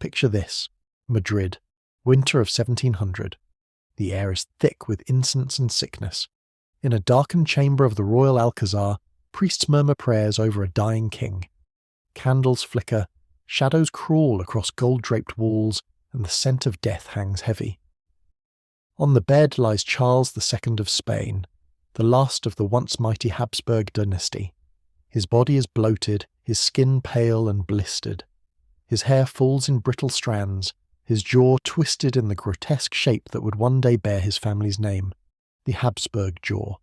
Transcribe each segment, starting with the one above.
Picture this: Madrid, winter of 1700. The air is thick with incense and sickness. In a darkened chamber of the royal Alcazar, priests murmur prayers over a dying king. Candles flicker, shadows crawl across gold-draped walls, and the scent of death hangs heavy. On the bed lies Charles II of Spain, the last of the once mighty Habsburg dynasty. His body is bloated, his skin pale and blistered. His hair falls in brittle strands, his jaw twisted in the grotesque shape that would one day bear his family's name, the Habsburg jaw.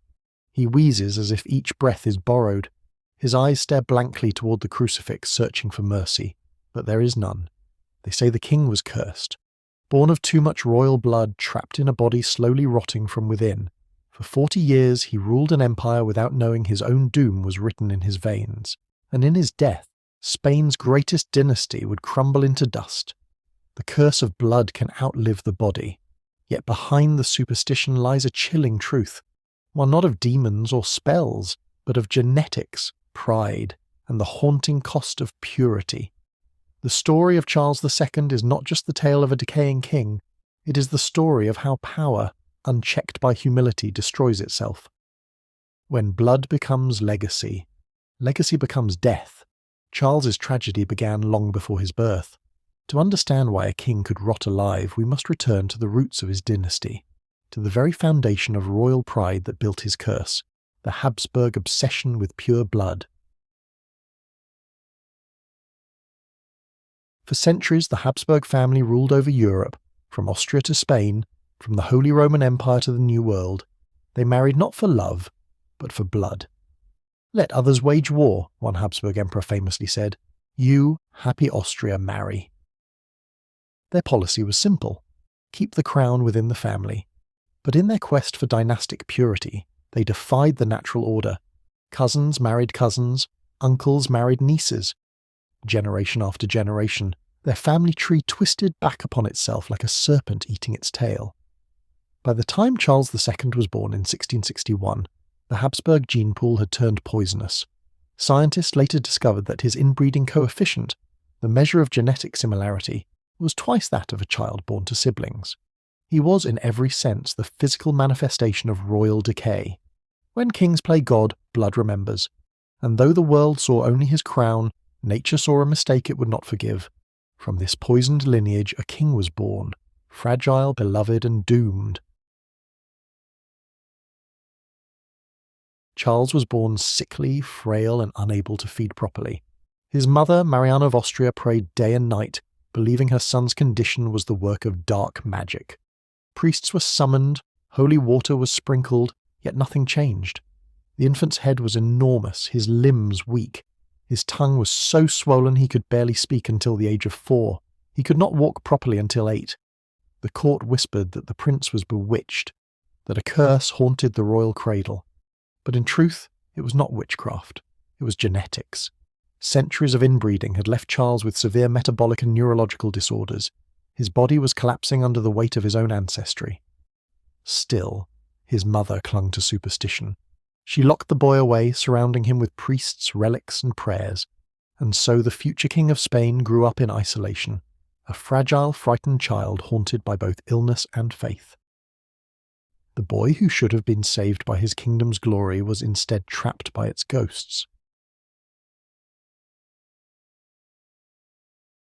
He wheezes as if each breath is borrowed. His eyes stare blankly toward the crucifix, searching for mercy, but there is none. They say the king was cursed, born of too much royal blood, trapped in a body slowly rotting from within. For 40 years he ruled an empire without knowing his own doom was written in his veins, and in his death, Spain's greatest dynasty would crumble into dust. The curse of blood can outlive the body, yet behind the superstition lies a chilling truth, one not of demons or spells, but of genetics, pride, and the haunting cost of purity. The story of Charles II is not just the tale of a decaying king, it is the story of how power, unchecked by humility, destroys itself. When blood becomes legacy, legacy becomes death. Charles's tragedy began long before his birth. To understand why a king could rot alive, we must return to the roots of his dynasty, to the very foundation of royal pride that built his curse, the Habsburg obsession with pure blood. For centuries, the Habsburg family ruled over Europe, from Austria to Spain, from the Holy Roman Empire to the New World. They married not for love, but for blood. "Let others wage war," one Habsburg emperor famously said. "You, happy Austria, marry." Their policy was simple: keep the crown within the family. But in their quest for dynastic purity, they defied the natural order. Cousins married cousins, uncles married nieces. Generation after generation, their family tree twisted back upon itself like a serpent eating its tail. By the time Charles II was born in 1661, the Habsburg gene pool had turned poisonous. Scientists later discovered that his inbreeding coefficient, the measure of genetic similarity, was twice that of a child born to siblings. He was in every sense the physical manifestation of royal decay. When kings play God, blood remembers. And though the world saw only his crown, nature saw a mistake it would not forgive. From this poisoned lineage a king was born, fragile, beloved, and doomed. Charles was born sickly, frail, and unable to feed properly. His mother, Marianne of Austria, prayed day and night, believing her son's condition was the work of dark magic. Priests were summoned, holy water was sprinkled, yet nothing changed. The infant's head was enormous, his limbs weak. His tongue was so swollen he could barely speak until the age of 4. He could not walk properly until 8. The court whispered that the prince was bewitched, that a curse haunted the royal cradle. But in truth, it was not witchcraft. It was genetics. Centuries of inbreeding had left Charles with severe metabolic and neurological disorders. His body was collapsing under the weight of his own ancestry. Still, his mother clung to superstition. She locked the boy away, surrounding him with priests, relics, and prayers. And so the future king of Spain grew up in isolation, a fragile, frightened child haunted by both illness and faith. The boy who should have been saved by his kingdom's glory was instead trapped by its ghosts.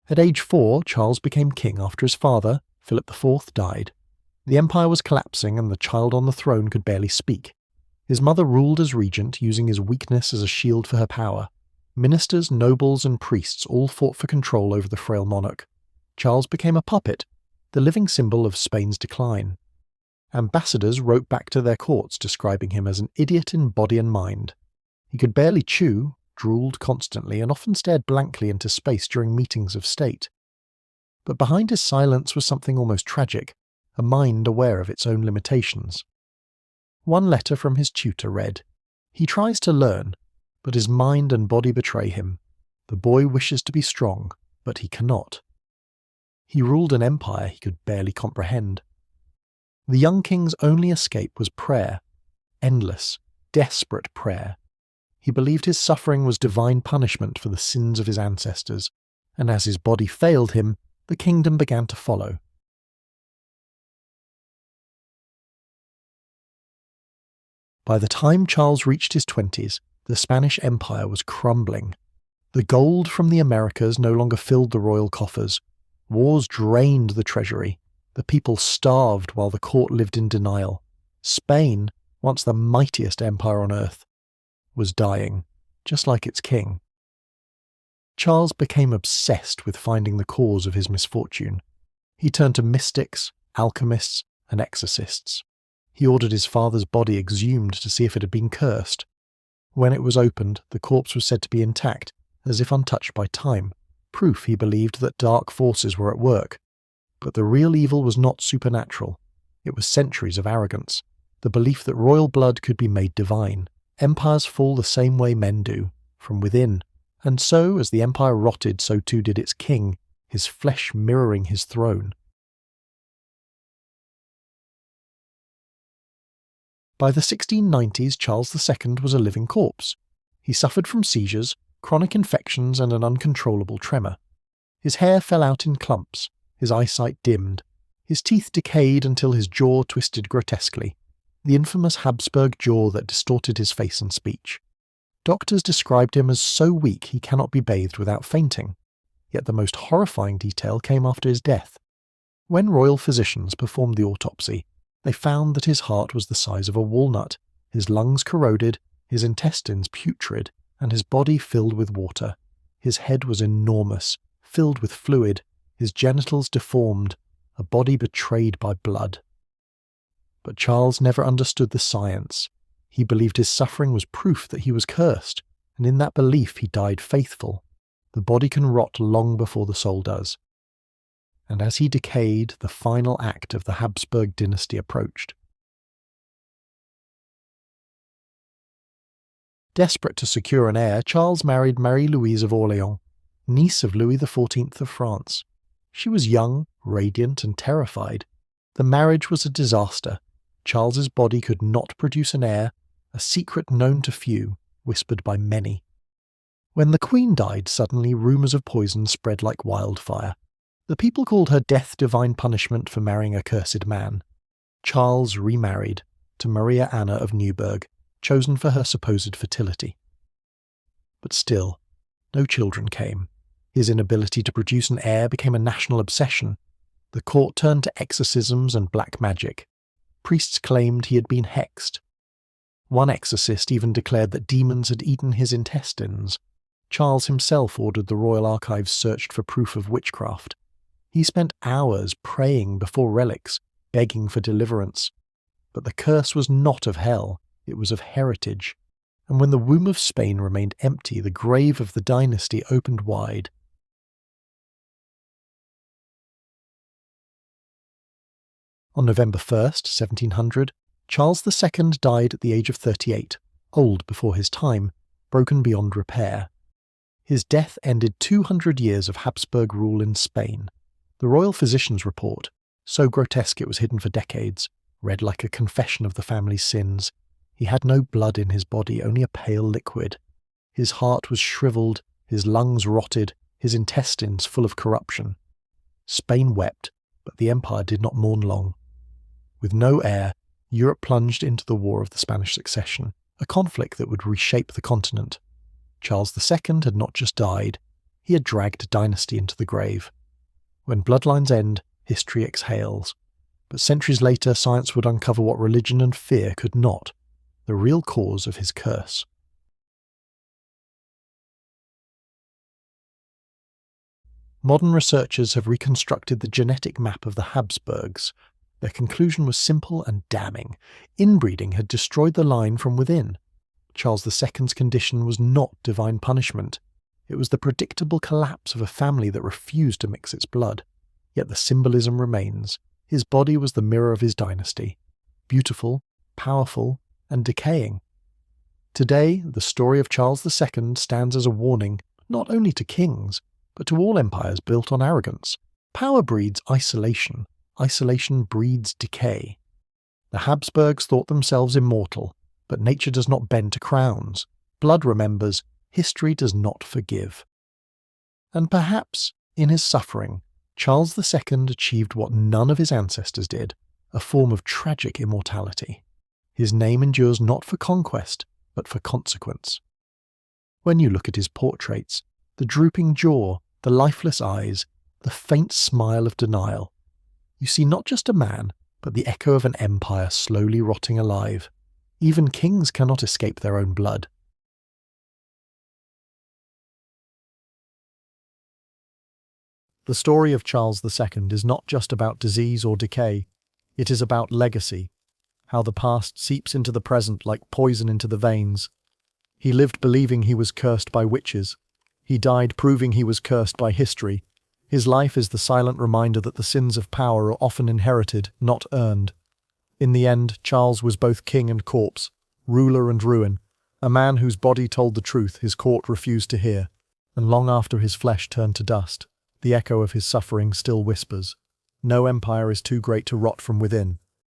At age 4, Charles became king after his father, Philip IV, died. The empire was collapsing and the child on the throne could barely speak. His mother ruled as regent, using his weakness as a shield for her power. Ministers, nobles, and priests all fought for control over the frail monarch. Charles became a puppet, the living symbol of Spain's decline. Ambassadors wrote back to their courts describing him as an idiot in body and mind. He could barely chew, drooled constantly, and often stared blankly into space during meetings of state. But behind his silence was something almost tragic, a mind aware of its own limitations. One letter from his tutor read, "He tries to learn, but his mind and body betray him. The boy wishes to be strong, but he cannot." He ruled an empire he could barely comprehend. The young king's only escape was prayer, endless, desperate prayer. He believed his suffering was divine punishment for the sins of his ancestors, and as his body failed him, the kingdom began to follow. By the time Charles reached his 20s, the Spanish Empire was crumbling. The gold from the Americas no longer filled the royal coffers. Wars drained the treasury. The people starved while the court lived in denial. Spain, once the mightiest empire on earth, was dying, just like its king. Charles became obsessed with finding the cause of his misfortune. He turned to mystics, alchemists, and exorcists. He ordered his father's body exhumed to see if it had been cursed. When it was opened, the corpse was said to be intact, as if untouched by time, proof he believed that dark forces were at work. But the real evil was not supernatural. It was centuries of arrogance, the belief that royal blood could be made divine. Empires fall the same way men do, from within, and so, as the empire rotted, so too did its king, his flesh mirroring his throne. By the 1690s, Charles II was a living corpse. He suffered from seizures, chronic infections, and an uncontrollable tremor. His hair fell out in clumps, his eyesight dimmed, his teeth decayed until his jaw twisted grotesquely, the infamous Habsburg jaw that distorted his face and speech. Doctors described him as so weak he cannot be bathed without fainting, yet the most horrifying detail came after his death. When royal physicians performed the autopsy, they found that his heart was the size of a walnut, his lungs corroded, his intestines putrid, and his body filled with water. His head was enormous, filled with fluid, his genitals deformed, a body betrayed by blood. But Charles never understood the science. He believed his suffering was proof that he was cursed, and in that belief he died faithful. The body can rot long before the soul does. And as he decayed, the final act of the Habsburg dynasty approached. Desperate to secure an heir, Charles married Marie-Louise of Orléans, niece of Louis XIV of France. She was young, radiant, and terrified. The marriage was a disaster. Charles's body could not produce an heir, a secret known to few, whispered by many. When the Queen died suddenly, rumours of poison spread like wildfire. The people called her death divine punishment for marrying a cursed man. Charles remarried to Maria Anna of Neuburg, chosen for her supposed fertility. But still, no children came. His inability to produce an heir became a national obsession. The court turned to exorcisms and black magic. Priests claimed he had been hexed. One exorcist even declared that demons had eaten his intestines. Charles himself ordered the royal archives searched for proof of witchcraft. He spent hours praying before relics, begging for deliverance. But the curse was not of hell, it was of heritage. And when the womb of Spain remained empty, the grave of the dynasty opened wide. On November 1st, 1700, Charles II died at the age of 38, old before his time, broken beyond repair. His death ended 200 years of Habsburg rule in Spain. The royal physician's report, so grotesque it was hidden for decades, read like a confession of the family's sins. He had no blood in his body, only a pale liquid. His heart was shriveled, his lungs rotted, his intestines full of corruption. Spain wept, but the empire did not mourn long. With no heir, Europe plunged into the War of the Spanish Succession, a conflict that would reshape the continent. Charles II had not just died, he had dragged a dynasty into the grave. When bloodlines end, history exhales. But centuries later, science would uncover what religion and fear could not, the real cause of his curse. Modern researchers have reconstructed the genetic map of the Habsburgs. Their conclusion was simple and damning. Inbreeding had destroyed the line from within. Charles II's condition was not divine punishment. It was the predictable collapse of a family that refused to mix its blood. Yet the symbolism remains. His body was the mirror of his dynasty. Beautiful, powerful, and decaying. Today, the story of Charles II stands as a warning, not only to kings, but to all empires built on arrogance. Power breeds isolation. Isolation breeds decay. The Habsburgs thought themselves immortal, but nature does not bend to crowns. Blood remembers, history does not forgive. And perhaps, in his suffering, Charles II achieved what none of his ancestors did, a form of tragic immortality. His name endures not for conquest, but for consequence. When you look at his portraits, the drooping jaw, the lifeless eyes, the faint smile of denial, you see not just a man, but the echo of an empire slowly rotting alive. Even kings cannot escape their own blood. The story of Charles II is not just about disease or decay, it is about legacy, how the past seeps into the present like poison into the veins. He lived believing he was cursed by witches. He died proving he was cursed by history. His life is the silent reminder that the sins of power are often inherited, not earned. In the end, Charles was both king and corpse, ruler and ruin, a man whose body told the truth his court refused to hear, and long after his flesh turned to dust, the echo of his suffering still whispers, "No empire is too great to rot from within."